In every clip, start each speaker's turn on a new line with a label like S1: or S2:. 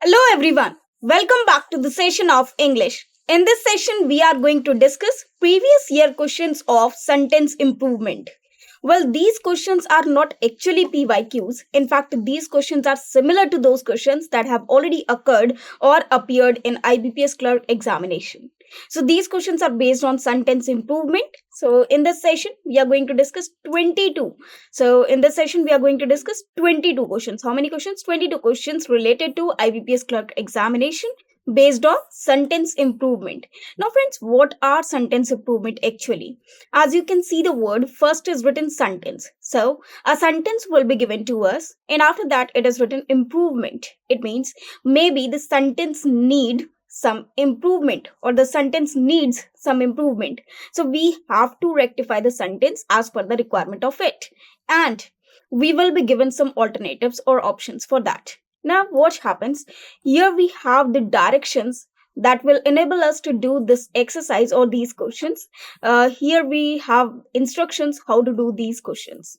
S1: Hello everyone. Welcome back to the session of English. In this session, we are going to discuss previous year questions of sentence improvement. Well, these questions are not actually PYQs. In fact, these questions are similar to those questions that have already occurred or appeared in IBPS clerk examination. So these questions are based on sentence improvement. So in this session, we are going to discuss 22. So in this session, we are going to discuss 22 questions. How many questions? 22 questions related to IBPS clerk examination based on sentence improvement. Now friends, what are sentence improvement actually? As you can see the word, first is written sentence. So a sentence will be given to us and after that it is written improvement. It means maybe the sentence need some improvement or the sentence needs some improvement. So we have to rectify the sentence as per the requirement of it. And we will be given some alternatives or options for that. Now what happens? Here we have the directions that will enable us to do this exercise or these questions. Here we have instructions how to do these questions.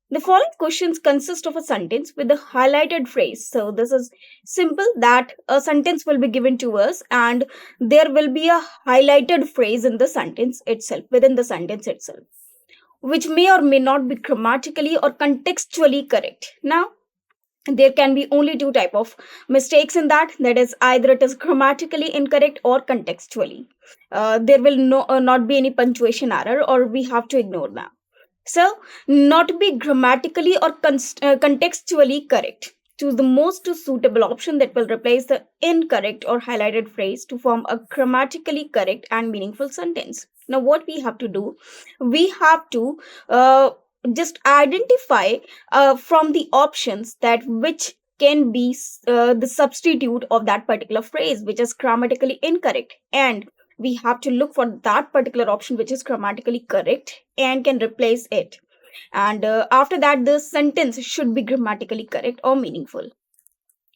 S1: The following questions consist of a sentence with a highlighted phrase. So this is simple that a sentence will be given to us and there will be a highlighted phrase in the sentence itself, within the sentence itself, which may or may not be grammatically or contextually correct. Now, there can be only two type of mistakes in that is either it is grammatically incorrect or contextually. There will not be any punctuation error or we have to ignore them. So, not be grammatically or contextually correct. Choose the most suitable option that will replace the incorrect or highlighted phrase to form a grammatically correct and meaningful sentence. Now, what we have to do, we have to just identify from the options that which can be the substitute of that particular phrase which is grammatically incorrect, and we have to look for that particular option which is grammatically correct and can replace it. And after that, the sentence should be grammatically correct or meaningful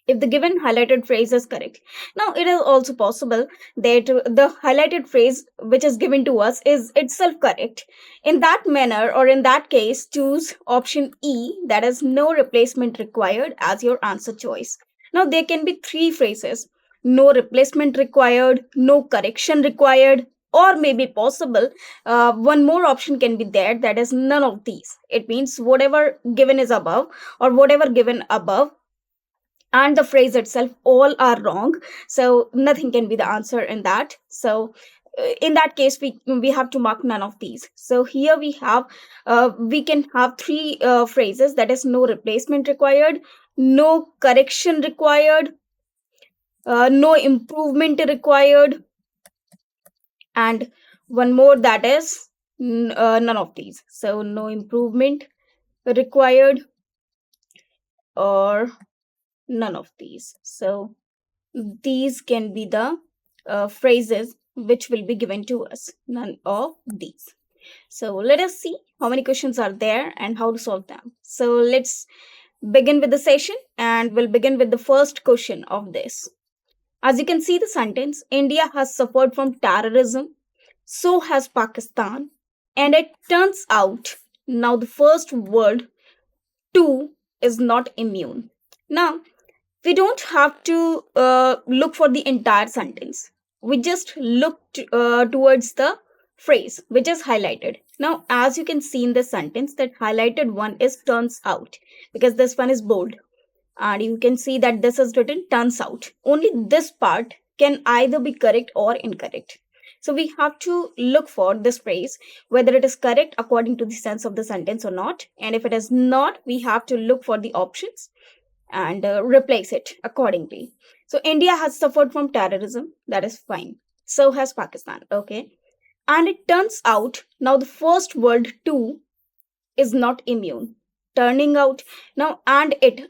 S1: if the given highlighted phrase is correct. Now, it is also possible that the highlighted phrase which is given to us is itself correct. In that manner, or in that case, choose option E, that is no replacement required, as your answer choice. Now, there can be three phrases: no replacement required, no correction required, or maybe possible one more option can be there, that is none of these. It means whatever given is above or whatever given above and the phrase itself all are wrong, so nothing can be the answer in that. So in that case, we have to mark none of these. So here we can have three phrases, that is no replacement required, no correction required, no improvement required, and one more, that is none of these. So no improvement required or none of these. So these can be the phrases which will be given to us, none of these. So let us see how many questions are there and how to solve them. So let's begin with the session and we'll begin with the first question of this. As you can see the sentence, India has suffered from terrorism, so has Pakistan, and it turns out now the first word too is not immune. Now, we don't have to look for the entire sentence. We just look towards the phrase which is highlighted. Now, as you can see in the sentence, that highlighted one is turns out, because this one is bold. And you can see that this is written turns out. Only this part can either be correct or incorrect. So we have to look for this phrase, whether it is correct according to the sense of the sentence or not. And if it is not, we have to look for the options and replace it accordingly. So India has suffered from terrorism, that is fine. So has Pakistan, okay. And it turns out now the first word too is not immune. Turning out now, and it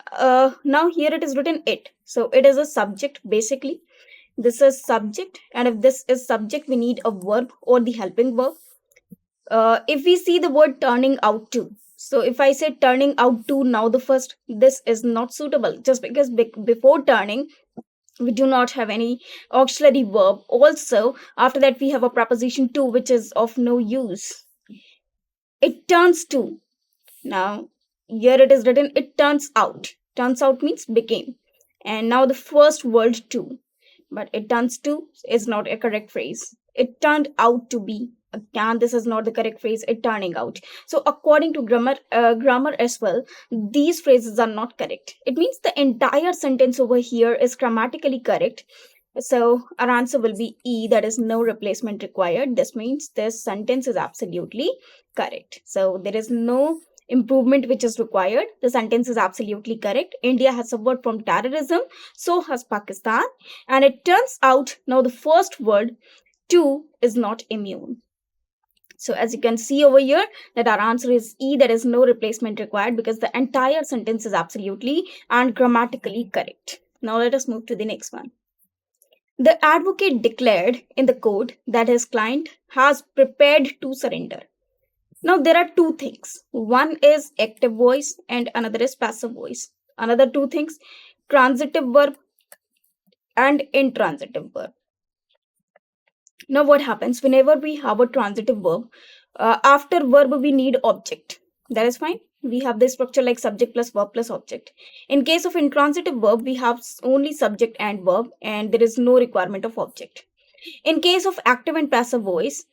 S1: now here it is written it. So it is a subject basically. This is subject, and if this is subject, we need a verb or the helping verb. If we see the word turning out to, so if I say turning out to, now the first, this is not suitable just because before turning we do not have any auxiliary verb. Also after that we have a preposition to which is of no use. It turns to, now here it is written it turns out. Turns out means became, and now the first word to, but it turns to is not a correct phrase. It turned out to be. Again, this is not the correct phrase. It turning out. So according to grammar as well, these phrases are not correct. It means the entire sentence over here is grammatically correct. So our answer will be E, that is no replacement required. This means this sentence is absolutely correct. So there is no improvement which is required. The sentence is absolutely correct. India has suffered from terrorism, so has Pakistan. And it turns out now the first word to is not immune. So as you can see over here that our answer is E, there is no replacement required because the entire sentence is absolutely and grammatically correct. Now let us move to the next one. The advocate declared in the court that his client has prepared to surrender. Now, there are two things. One is active voice and another is passive voice. Another two things, transitive verb and intransitive verb. Now, what happens whenever we have a transitive verb, after verb we need object. That is fine. We have this structure like subject plus verb plus object. In case of intransitive verb, we have only subject and verb and there is no requirement of object. In case of active and passive voice,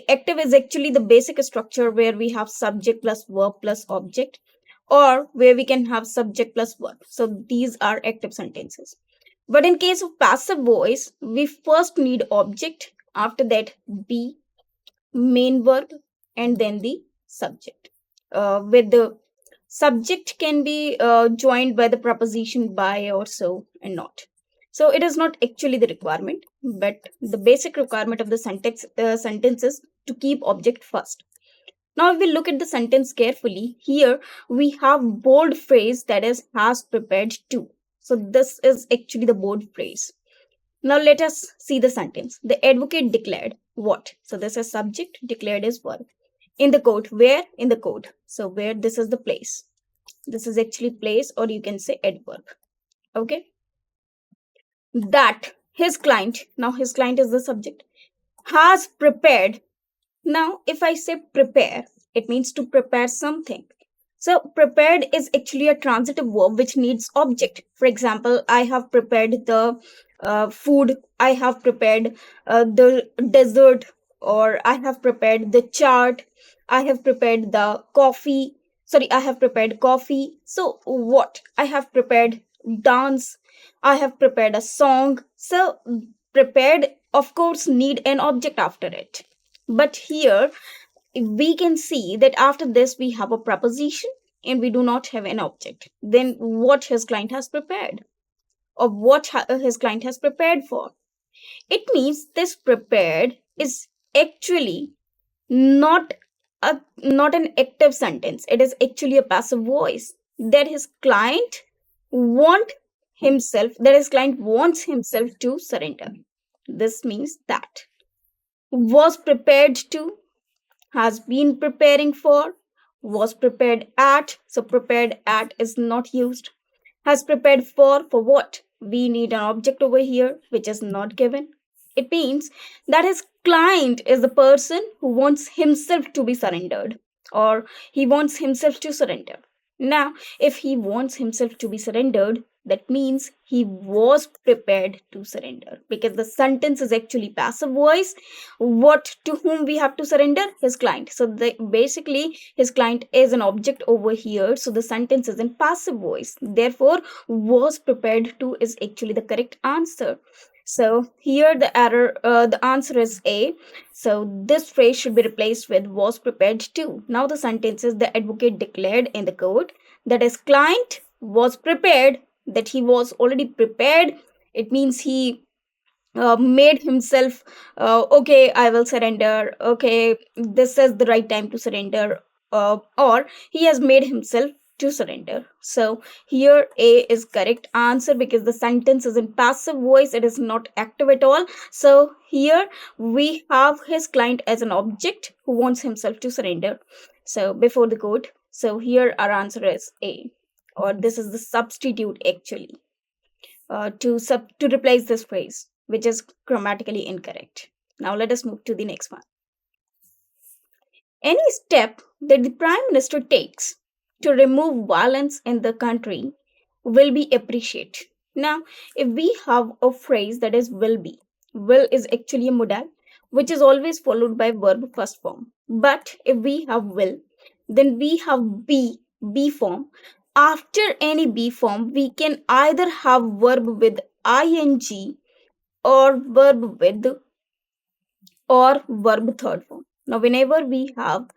S1: active is actually the basic structure where we have subject plus verb plus object, or where we can have subject plus verb. So these are active sentences. But in case of passive voice, we first need object, after that be, main verb, and then the subject. With the subject can be joined by the preposition by or so and not. So it is not actually the requirement, but the basic requirement of the sentence is to keep object first. Now if we look at the sentence carefully, here we have bold phrase that is has prepared to. So this is actually the bold phrase. Now let us see the sentence. The advocate declared what? So this is subject, declared is verb. In the court, where? In the court. So where, this is the place. This is actually place, or you can say adverb. Okay. That his client, now his client is the subject, has prepared. Now if I say prepare, it means to prepare something. So prepared is actually a transitive verb which needs object. For example, I have prepared the food, I have prepared the dessert, or I have prepared the chart, I have prepared the coffee. Sorry, I have prepared coffee. So what? I have prepared dance, I have prepared a song. So prepared, of course, need an object after it. But here we can see that after this we have a preposition and we do not have an object. Then what his client has prepared, or what his client has prepared for? It means this prepared is actually not not an active sentence. It is actually a passive voice that his client wants himself to surrender. This means that was prepared to, has been preparing for, was prepared at. So prepared at is not used. Has prepared for what? We need an object over here which is not given. It means that his client is the person who wants himself to be surrendered, or he wants himself to surrender. Now, if he wants himself to be surrendered, that means he was prepared to surrender, because the sentence is actually passive voice. What, to whom we have to surrender? His client. So basically his client is an object over here, so the sentence is in passive voice. Therefore was prepared to is actually the correct answer. So here the answer is A. So this phrase should be replaced with was prepared to. Now the sentence is the advocate declared in the court that his client was prepared, that he was already prepared. It means he made himself, okay, I will surrender. Okay, this is the right time to surrender. Or he has made himself to surrender. So here A is correct answer because the sentence is in passive voice. It is not active at all. So here we have his client as an object who wants himself to surrender. So before the court. So here our answer is A, or this is the substitute actually to replace this phrase, which is grammatically incorrect. Now let us move to the next one. Any step that the Prime Minister takes to remove violence in the country will be appreciated. Now, if we have a phrase that is will be, will is actually a modal which is always followed by verb first form. But if we have will, then we have be form. After any be form, we can either have verb with ing or verb with or verb third form. Now, whenever we have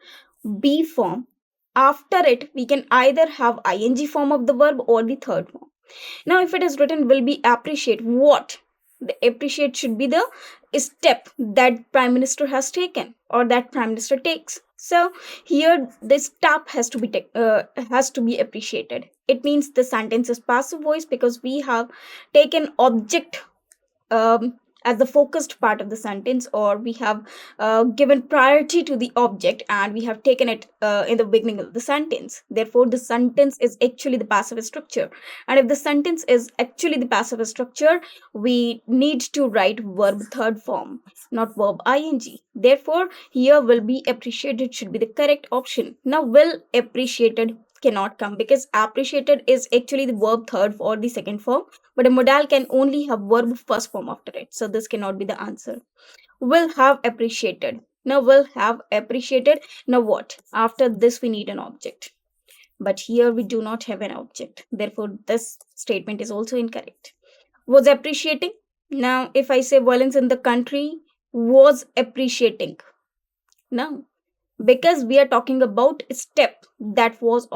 S1: be form, after it we can either have ing form of the verb or the third form. Now, if it is written will be appreciate, what? The appreciate should be the step that Prime Minister has taken or that Prime Minister takes. So here this step has to be appreciated. It means the sentence is passive voice because we have taken object as the focused part of the sentence, or we have given priority to the object and we have taken it in the beginning of the sentence. Therefore, the sentence is actually the passive structure. And if the sentence is actually the passive structure, we need to write verb third form, not verb ing. Therefore, here will be appreciated should be the correct option. Now, will appreciated cannot come because appreciated is actually the verb third or the second form, but a modal can only have verb first form after it. So this cannot be the answer. Will have appreciated. Now will have appreciated. Now what? After this we need an object. But here we do not have an object. Therefore this statement is also incorrect. Was appreciating. Now if I say violence in the country was appreciating. Now because we are talking about a step that was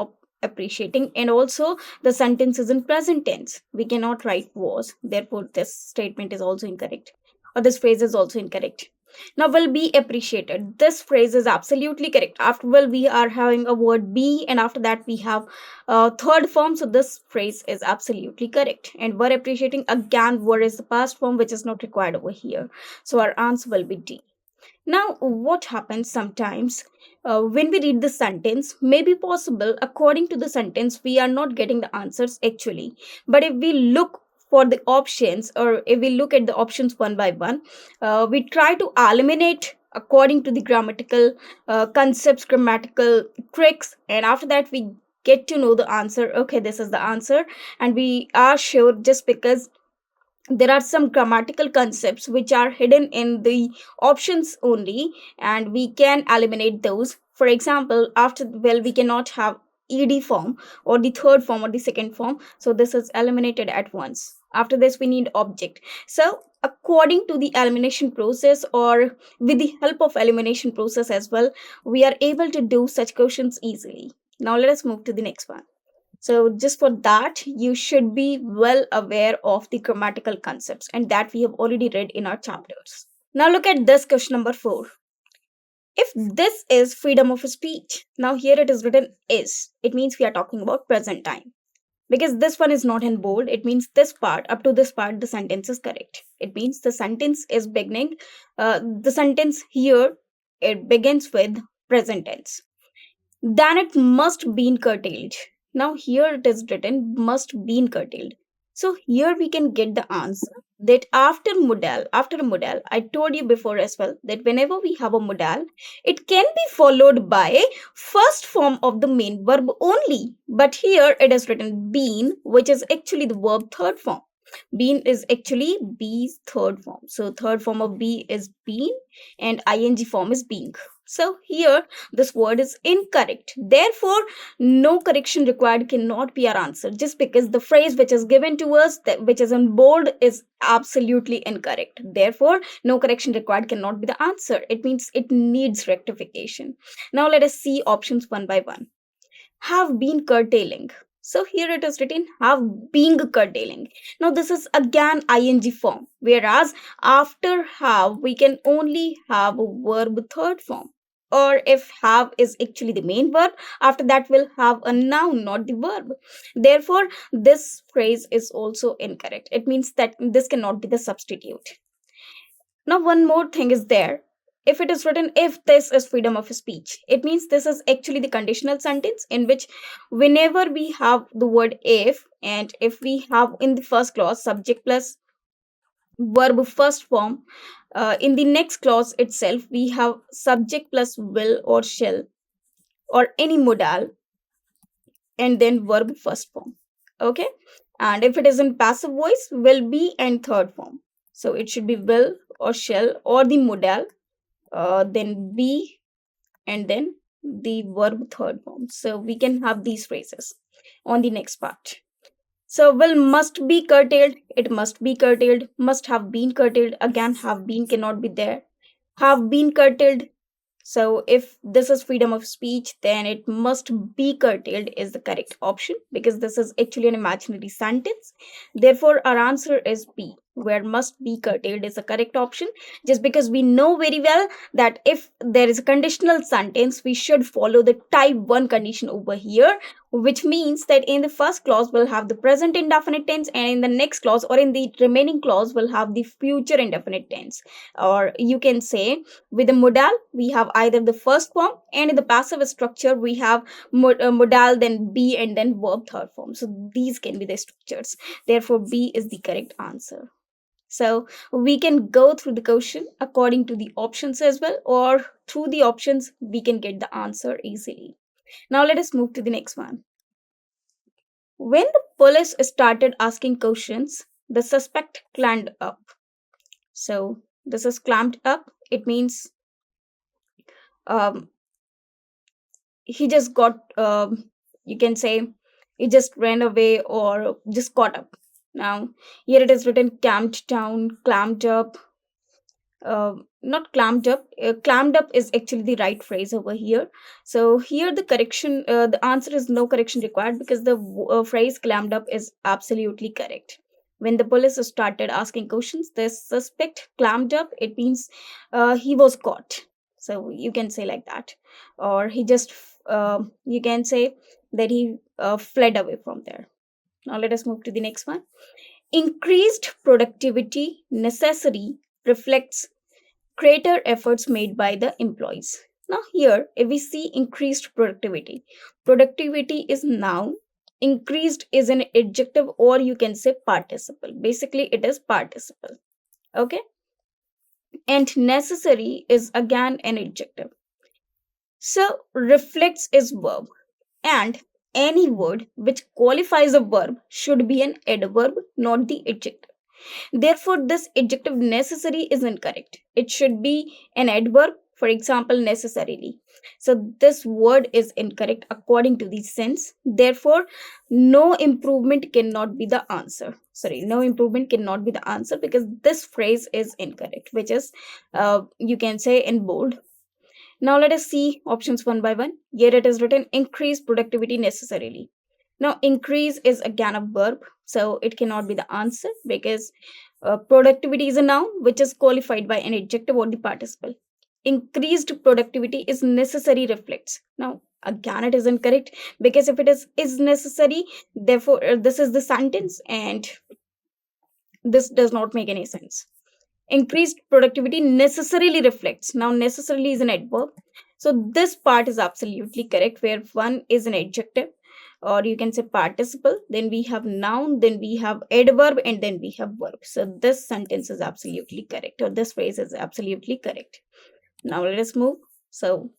S1: appreciating, and also the sentence is in present tense, we cannot write was. Therefore this statement is also incorrect, or this phrase is also incorrect. Now will be appreciated, this phrase is absolutely correct. After will we are having a word be, and after that we have third form, so this phrase is absolutely correct. And were appreciating, again were is the past form which is not required over here, so our answer will be D. Now, what happens sometimes when we read the sentence, may be possible according to the sentence, we are not getting the answers actually. But if we look for the options, or if we look at the options one by one, we try to eliminate according to the grammatical concepts, grammatical tricks, and after that we get to know the answer. Okay, this is the answer, and we are sure just because there are some grammatical concepts which are hidden in the options only, and we can eliminate those. For example, after well we cannot have ed form or the third form or the second form, so this is eliminated at once. After this we need object. So according to the elimination process, or with the help of elimination process as well, we are able to do such questions easily. Now let us move to the next one. So, just for that, you should be well aware of the grammatical concepts, and that we have already read in our chapters. Now, look at this question number 4. If this is freedom of speech, now here it is written is, it means we are talking about present time. Because this one is not in bold, it means this part, up to this part, the sentence is correct. It means the sentence is beginning, the sentence here, it begins with present tense. Then it must be curtailed. Now here it is written must be curtailed. So here we can get the answer that after a modal, I told you before as well that whenever we have a modal, it can be followed by first form of the main verb only. But here it is written been, which is actually the verb third form. Been is actually be's third form. So third form of be is been and ing form is being. So here this word is incorrect. Therefore, no correction required cannot be our answer, just because the phrase which is given to us, that which is in bold, is absolutely incorrect. Therefore, no correction required cannot be the answer. It means it needs rectification. Now let us see options one by one. Have been curtailing. So here it is written have been curtailing. Now this is again ing form, whereas after have we can only have a verb third form. Or if have is actually the main verb, after that we'll have a noun, not the verb. Therefore, this phrase is also incorrect. It means that this cannot be the substitute. Now, one more thing is there. If it is written, if this is freedom of speech, it means this is actually the conditional sentence in which whenever we have the word if, and if we have in the first clause subject plus verb first form, in the next clause itself we have subject plus will or shall or any modal and then verb first form. Okay. And if it is in passive voice, will be and third form. So it should be will or shall or the modal, then be, and then the verb third form. So we can have these phrases on the next part. So will must be curtailed, it must be curtailed, must have been curtailed, again have been cannot be there. Have been curtailed, so if this is freedom of speech, then it must be curtailed is the correct option because this is actually an imaginary sentence. Therefore, our answer is B, where must be curtailed is the correct option. Just because we know very well that if there is a conditional sentence, we should follow the type 1 condition over here, which means that in the first clause we'll have the present indefinite tense, and in the next clause or in the remaining clause we'll have the future indefinite tense. Or you can say with the modal, we have either the first form, and in the passive structure, we have modal, then be, and then verb third form. So these can be the structures. Therefore, B is the correct answer. So we can go through the question according to the options as well, or through the options, we can get the answer easily. Now let us move to the next one. When the police started asking questions, the suspect climbed up. So this is climbed up. It means um, he just got you can say he just ran away or just caught up. Now here it is written camped down, clamped up, not clamped up. Clamped up is actually the right phrase over here. So here the correction, the answer is no correction required because the phrase clamped up is absolutely correct. When the police started asking questions, the suspect clamped up. It means he was caught. So you can say like that, or he just you can say that he fled away from there. Now let us move to the next one. Increased productivity necessary reflects greater efforts made by the employees. Now, here, if we see increased productivity, productivity is noun, increased is an adjective, or you can say participle. Basically, it is participle. Okay, and necessary is again an adjective. So, reflects is verb, and any word which qualifies a verb should be an adverb, not the adjective. Therefore, this adjective necessary is incorrect. It should be an adverb, for example, necessarily. So, this word is incorrect according to the sense. Therefore, no improvement cannot be the answer. Sorry, no improvement cannot be the answer because this phrase is incorrect, which is, you can say in bold. Now, let us see options one by one. Here it is written increase productivity necessarily. Now, increase is again a verb, so it cannot be the answer because productivity is a noun which is qualified by an adjective or the participle. Increased productivity is necessary reflects. Now, again, it is incorrect because if it is necessary, therefore, this is the sentence and this does not make any sense. Increased productivity necessarily reflects. Now, necessarily is an adverb. So, this part is absolutely correct, where one is an adjective, or you can say participle, then we have noun, then we have adverb, and then we have verb. So, this sentence is absolutely correct, or this phrase is absolutely correct. Now, let us move. So,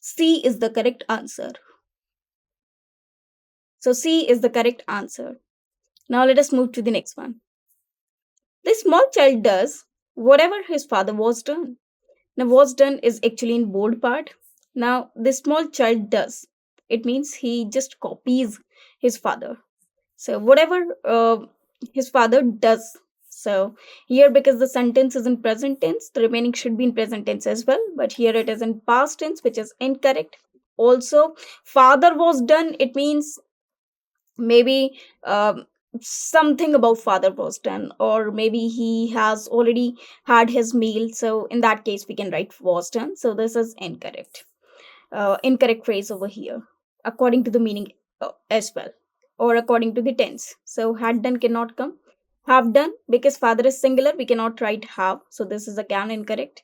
S1: C is the correct answer. So, C is the correct answer. Now, let us move to the next one. The small child does whatever his father was done. Now, was done is actually in bold part. Now, the small child does. It means he just copies his father. So, whatever his father does. So, here because the sentence is in present tense, the remaining should be in present tense as well. But here it is in past tense, which is incorrect. Also, father was done. It means maybe something about father was done, or maybe he has already had his meal, so in that case we can write was done. So this is incorrect, incorrect phrase over here according to the meaning as well, or according to the tense. So had done cannot come. Have done, because father is singular, we cannot write have, so this is again incorrect.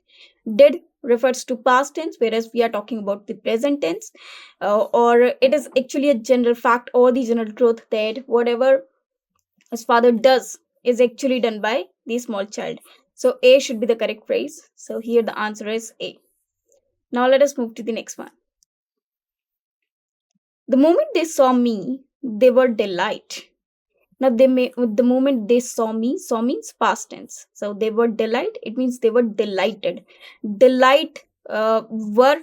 S1: Did refers to past tense, whereas we are talking about the present tense, or it is actually a general fact or the general truth that whatever his father does is actually done by the small child. So A should be the correct phrase. So here the answer is A. Now let us move to the next one. The moment they saw me, they were delighted. Now they may, the moment they saw me, saw means past tense. So they were delight. It means they were delighted. Delight were.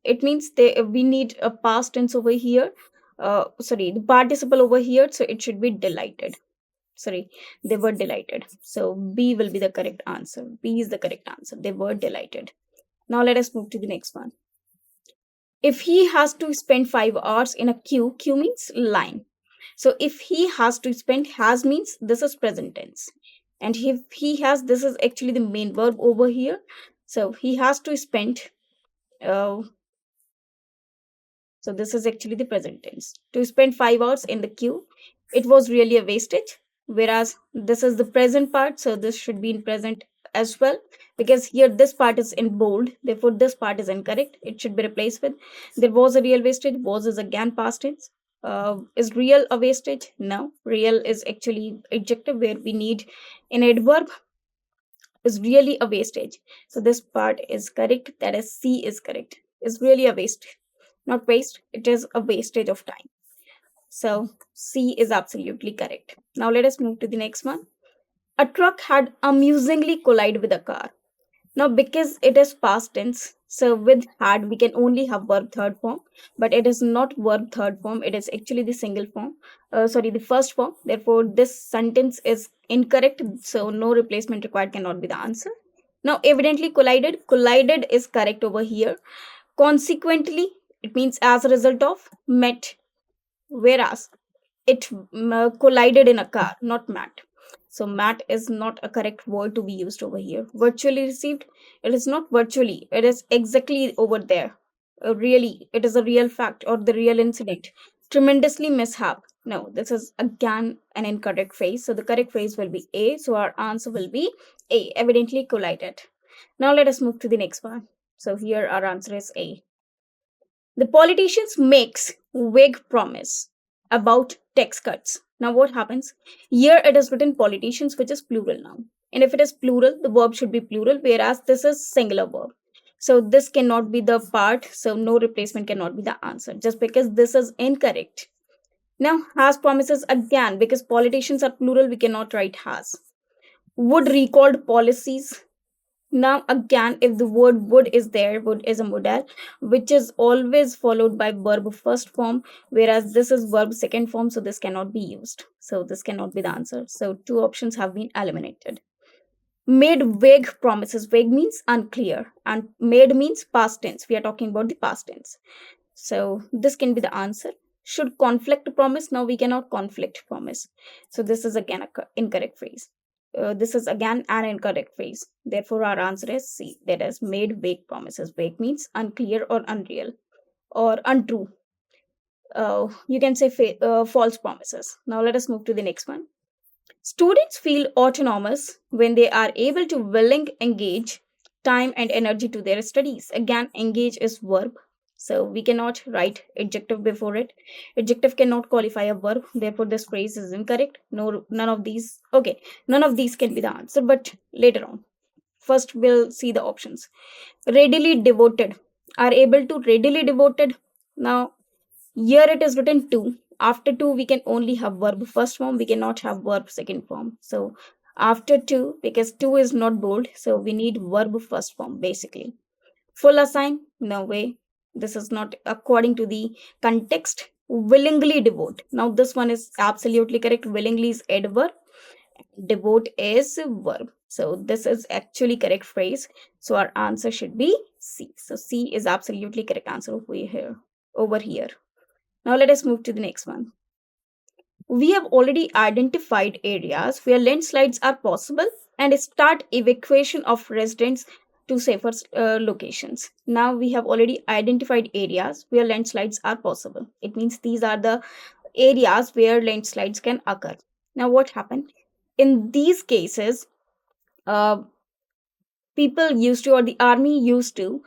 S1: It means they. We need a past tense over here. Sorry, the participle over here. So it should be delighted. Sorry, they were delighted. So B will be the correct answer. B is the correct answer. They were delighted. Now let us move to the next one. If he has to spend 5 hours in a queue, queue means line. So if he has to spend, has means this is present tense. And if he has, this is actually the main verb over here. So he has to spend, uh, so this is actually the present tense. To spend 5 hours in the queue, it was really a wastage. Whereas this is the present part, so this should be in present as well. Because here this part is in bold, therefore this part is incorrect. It should be replaced with there was a real wastage. Was is again past tense. Is real a wastage? No. Real is actually adjective where we need an adverb. Is really a wastage. So this part is correct. That is C is correct. Is really a waste. Not waste, it is a wastage of time. So C is absolutely correct. Now let us move to the next one. A truck had amusingly collided with a car. Now, because it is past tense, so with had we can only have verb third form, but it is not verb third form. It is actually the single form. Sorry, the first form. Therefore, this sentence is incorrect. So no replacement required cannot be the answer. Now, evidently collided. Collided is correct over here. Consequently, it means as a result of met. Whereas it collided in a car, not mat. So mat is not a correct word to be used over here. Virtually received, it is not virtually, it is exactly over there. Really, it is a real fact or the real incident. Tremendously mishap. No, this is again an incorrect phrase. So the correct phrase will be A. So our answer will be A. Evidently collided. Now let us move to the next one. So here our answer is A. The politicians makes vague promise about tax cuts. Now what happens? Here it is written politicians, which is plural noun. And if it is plural, the verb should be plural, whereas this is singular verb. So this cannot be the part, so no replacement cannot be the answer, just because this is incorrect. Now has promises again, because politicians are plural, we cannot write has. Would recalled policies. Now, again, if the word would is there, would is a modal, which is always followed by verb first form, whereas this is verb second form, so this cannot be used. So, this cannot be the answer. So, two options have been eliminated. Made vague promises. Vague means unclear, and made means past tense. We are talking about the past tense. So, this can be the answer. Should conflict promise? Now, we cannot conflict promise. So, this is again an incorrect phrase. This is again an incorrect phrase. Therefore, our answer is C. That is made vague promises. Vague means unclear or unreal or untrue. You can say false promises. Now, let us move to the next one. Students feel autonomous when they are able to willing engage time and energy to their studies. Again, engage is verb. So we cannot write adjective before it. Adjective cannot qualify a verb. Therefore, this phrase is incorrect. No, none of these. Okay, none of these can be the answer. But later on, first we'll see the options. Readily devoted, are able to readily devoted. Now here it is written to. After to, we can only have verb first form. We cannot have verb second form. So after to, because to is not bold, so we need verb first form basically. Full assign, no way. This is not according to the context. Willingly devote. Now this one is absolutely correct. Willingly is adverb. Devote is verb. So this is actually correct phrase. So our answer should be C. So C is absolutely correct answer over here. Over here. Now let us move to the next one. We have already identified areas where landslides are possible and start evacuation of residents to safer locations. Now we have already identified areas where landslides are possible. It means these are the areas where landslides can occur. Now what happened? In these cases, uh, people used to, or the army used to,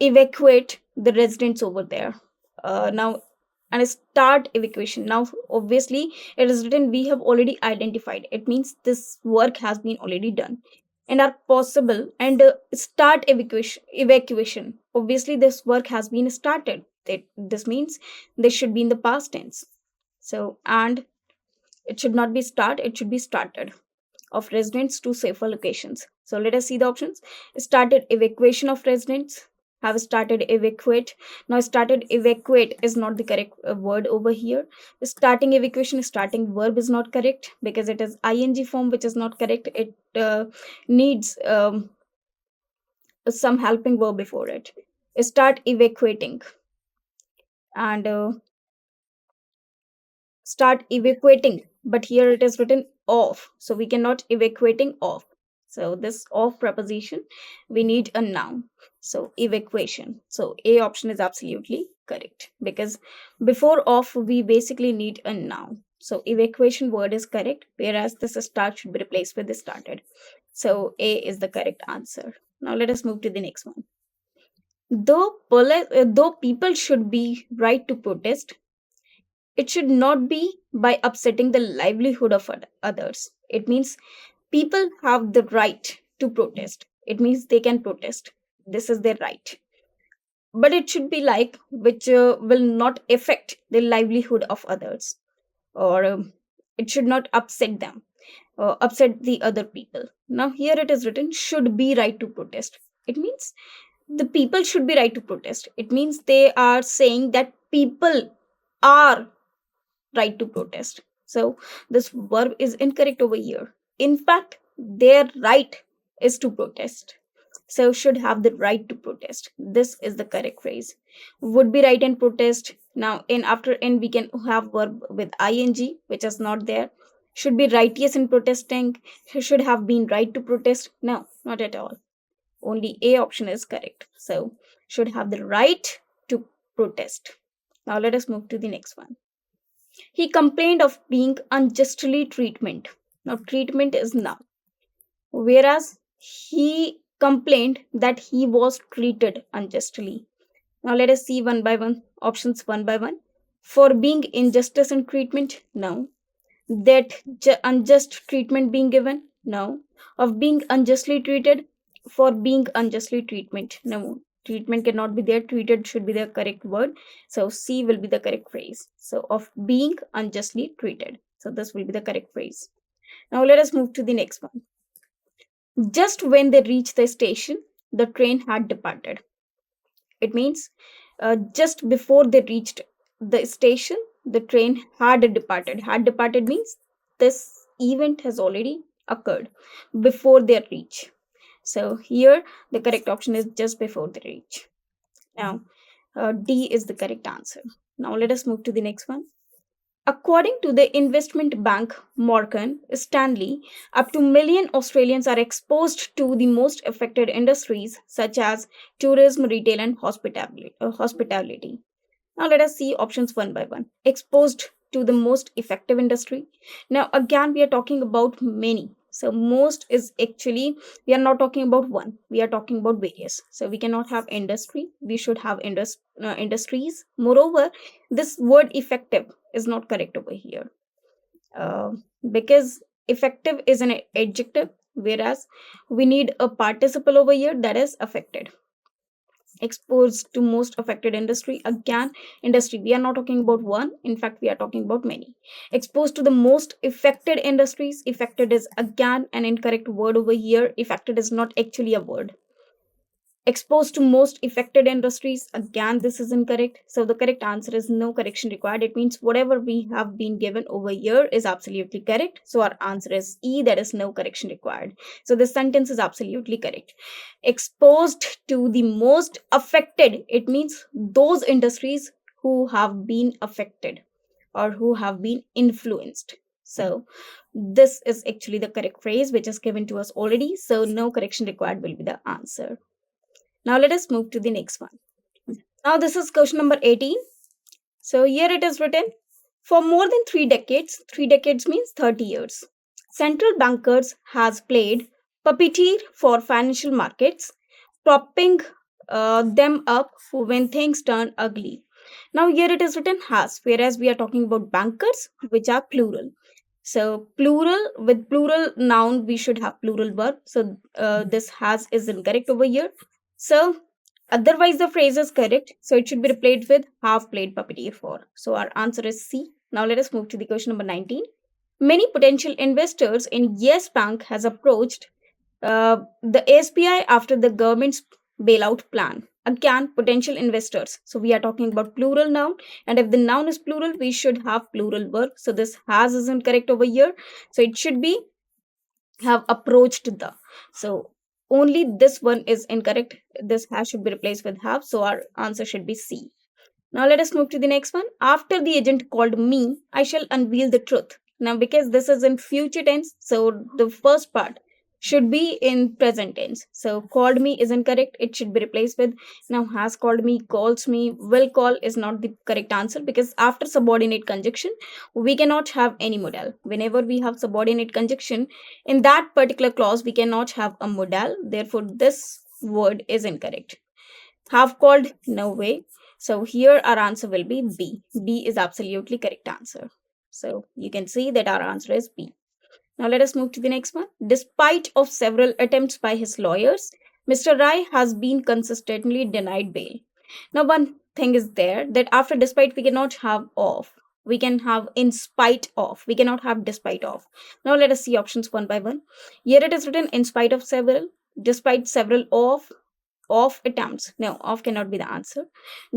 S1: evacuate the residents over there. Now, and start evacuation. Now, obviously, it is written we have already identified. It means this work has been already done and are possible and start evacuation. Evacuation. Obviously, this work has been started. This means this should be in the past tense. So, and It should not be start, it should be started. Of residents to safer locations. So let us see the options. Started evacuation of residents. Have started evacuate. Now started evacuate is not the correct word over here. Starting evacuation, starting verb is not correct because it is ing form, which is not correct. It needs some helping verb before it. Start evacuating and start evacuating, but here it is written off, so we cannot evacuating off. So this off preposition, we need a noun, so evacuation. So a option is absolutely correct because before off we basically need a noun. So evacuation word is correct, whereas this start should be replaced with the started. So a is the correct answer. Now let us move to the next one. Though people should be right to protest, it should not be by upsetting the livelihood of others. It means people have the right to protest. It means they can protest. This is their right. But it should be like which will not affect the livelihood of others, or it should not upset them, or upset the other people. Now, here it is written should be right to protest. It means the people should be right to protest. It means they are saying that people are right to protest. So this verb is incorrect over here. In fact, their right is to protest. So should have the right to protest. This is the correct phrase. Would be right in protest. Now in after in we can have verb with ing, which is not there. Should be righteous in protesting. Should have been right to protest. No, not at all. Only A option is correct. So should have the right to protest. Now let us move to the next one. He complained of being unjustly treatment. Now treatment is noun, whereas he complained that he was treated unjustly. Now let us see one by one, options one by one. For being injustice in treatment, no. That unjust treatment being given, no. Of being unjustly treated, for being unjustly treatment, no. Treatment cannot be there, treated should be the correct word. So C will be the correct phrase. So of being unjustly treated, so this will be the correct phrase. Now let us move to the next one. Just when they reached the station, the train had departed. It means just before they reached the station, the train had departed. Had departed means this event has already occurred before their reach. So here the correct option is just before the reach. Now D is the correct answer. Now let us move to the next one. According to the investment bank Morgan Stanley, up to million Australians are exposed to the most affected industries such as tourism, retail, and hospitality. Now let us see options one by one. Exposed to the most effective industry. Now again we are talking about many. So most is actually, we are not talking about one. We are talking about various. So we cannot have industry. We should have industries. Moreover, this word effective is not correct over here. Because effective is an adjective, whereas we need a participle over here, that is affected. Exposed to most affected industry, again industry, we are not talking about one, in fact we are talking about many. Exposed to the most affected industries, affected is again an incorrect word over here. Affected is not actually a word. Exposed to most affected industries, again this is incorrect. So the correct answer is no correction required. It means whatever we have been given over here is absolutely correct. So our answer is E, that is no correction required. So this sentence is absolutely correct. Exposed to the most affected, it means those industries who have been affected or who have been influenced. So this is actually the correct phrase which is given to us already. So no correction required will be the answer. Now let us move to the next one. Now this is question number 18. So here it is written, for more than 3 decades means 30 years, central bankers has played puppeteer for financial markets, propping them up when things turn ugly. Now here it is written has, whereas we are talking about bankers, which are plural. So plural, with plural noun we should have plural verb. So this has is incorrect over here. So otherwise the phrase is correct. So it should be replaced with have played puppeteer for. So our answer is C. Now let us move to the question number 19. Many potential investors in Yes Bank has approached the SBI after the government's bailout plan. Again, potential investors. So we are talking about plural noun, and if the noun is plural, we should have plural verb. So this has isn't correct over here. So it should be have approached the. So only this one is incorrect. This has should be replaced with have. So our answer should be C. Now let us move to the next one. After the agent called me, I shall unveil the truth. Now, because this is in future tense, so the first part should be in present tense. So called me is incorrect. It should be replaced with now has called me, calls me, will call is not the correct answer because after subordinate conjunction, we cannot have any modal. Whenever we have subordinate conjunction, in that particular clause, we cannot have a modal. Therefore, this word is incorrect. Have called, no way. So here our answer will be B. B is absolutely correct answer. So you can see that our answer is B. Now let us move to the next one. Despite of several attempts by his lawyers, Mr. Rai has been consistently denied bail. Now one thing is there that after despite we cannot have of. We can have in spite of. We cannot have despite of. Now let us see options one by one. Here it is written in spite of several, despite several of attempts. No, of cannot be the answer.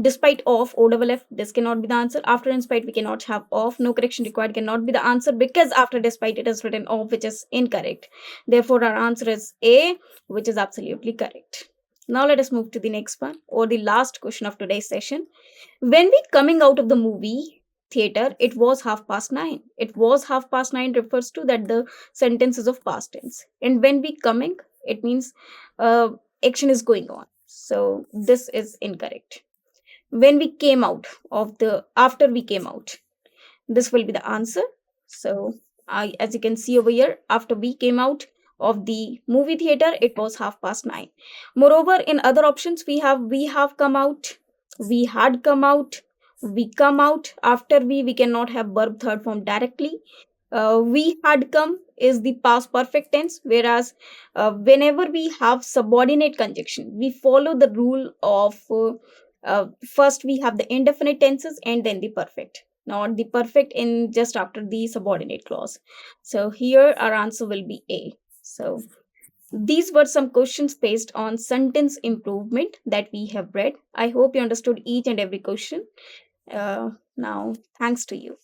S1: Despite of, O double F, this cannot be the answer. After in spite, we cannot have of. No correction required cannot be the answer because after despite, it is written of, which is incorrect. Therefore, our answer is A, which is absolutely correct. Now let us move to the next one or the last question of today's session. When we coming out of the movie theater, it was 9:30. It was 9:30 refers to that the sentence is of past tense. And when we coming, it means uh, action is going on. So this is incorrect. When we came out of the after we came out, this will be the answer. So as you can see over here, after we came out of the movie theater, it was 9:30. Moreover, in other options, we have come out, we had come out, we come out. After we cannot have verb third form directly. We had come is the past perfect tense, whereas whenever we have subordinate conjunction, we follow the rule of first we have the indefinite tenses and then the perfect, not the perfect in just after the subordinate clause. So here our answer will be A. So these were some questions based on sentence improvement that we have read. I hope you understood each and every question. Now, thanks to you.